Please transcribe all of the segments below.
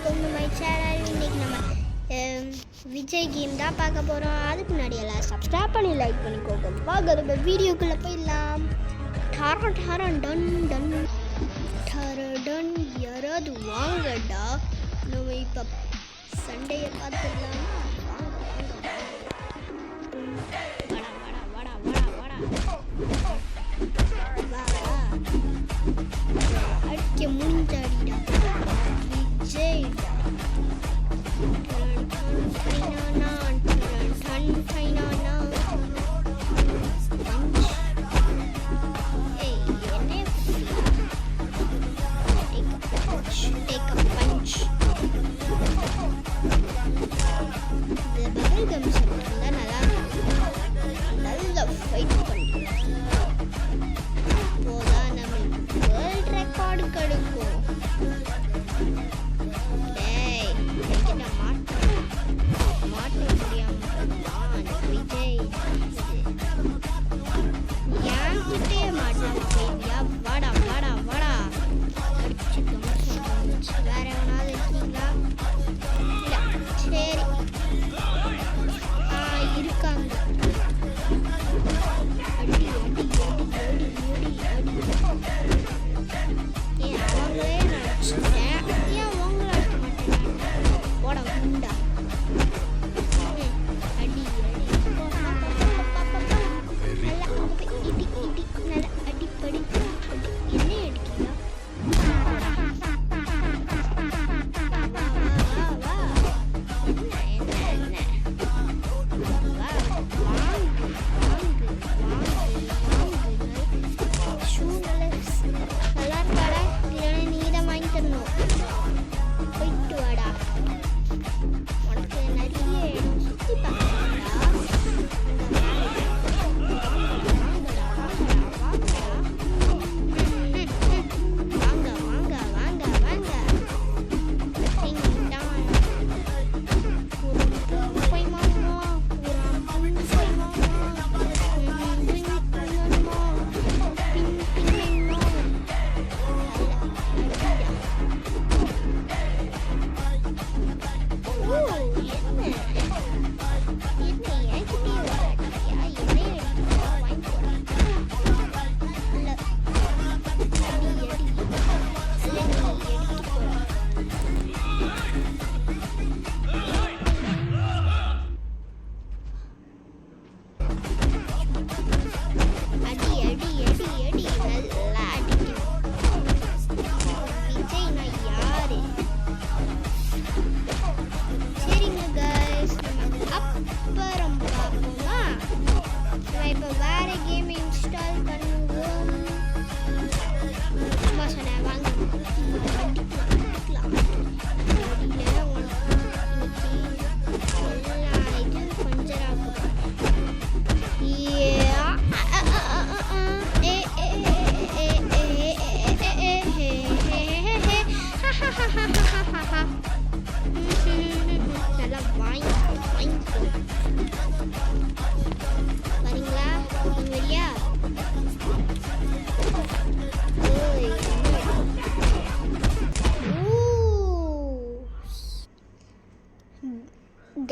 Welcome to my channel. இன்றைக்கி நம்ம Vijay game தான் பார்க்க போகிறோம். அதுக்கு முன்னாடி எல்லாம் சப்ஸ்கிரைப் பண்ணி லைக் பண்ணிக்கோங்க. வாங்க நம்ம வீடியோக்குள்ளே போயிடலாம். டன் டன் டன் யாராவது வாங்கடா. நம்ம இப்போ சண்டையை பார்த்துடலாமா? அடிக்க முடிஞ்சாடிடா விஜய். நல்லா ஃபைட் பண்ணுறோம். அப்போதான் நம்மளுக்கு வேர்ல்ட் ரெக்கார்டு கிடைக்கும். டேய் என்கிட்ட மாட்ட முடியாமல் விஜய் என்கிட்டே மாட்டியா? வாடா வாடா வாடா. அடிச்சு வேற எவனாவது இருக்கீங்களா? இல்லை சரி இருக்காங்க. அடி அடி அடி அடி அடி அடி. ஏன் அவங்களே நினச்சிட்டேன், ஏன் அவங்கள அடிக்க மாட்டேன்? போட உண்டா அடி அடி. நல்லா அடிப்படி என்ன அடிக்கிறா?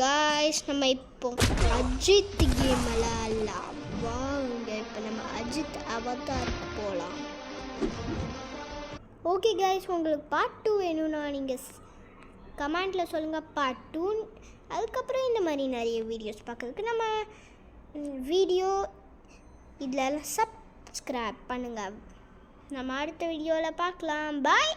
காய்ஸ், நம்ம இப்போ அஜித் கேம் விளையாடலாம். வாங்க இப்போ நம்ம அஜித் அவதாருக்கு போகலாம். ஓகே காய்ஸ், உங்களுக்கு பார்ட் 2 வேணும்னா நீங்கள் கமெண்ட்டில் சொல்லுங்கள் பார்ட் 2. அதுக்கப்புறம் இந்த மாதிரி நிறைய வீடியோஸ் பார்க்குறதுக்கு நம்ம வீடியோ இதில் சப்ஸ்கிரைப் பண்ணுங்கள். நம்ம அடுத்த வீடியோவில் பார்க்கலாம். பாய்.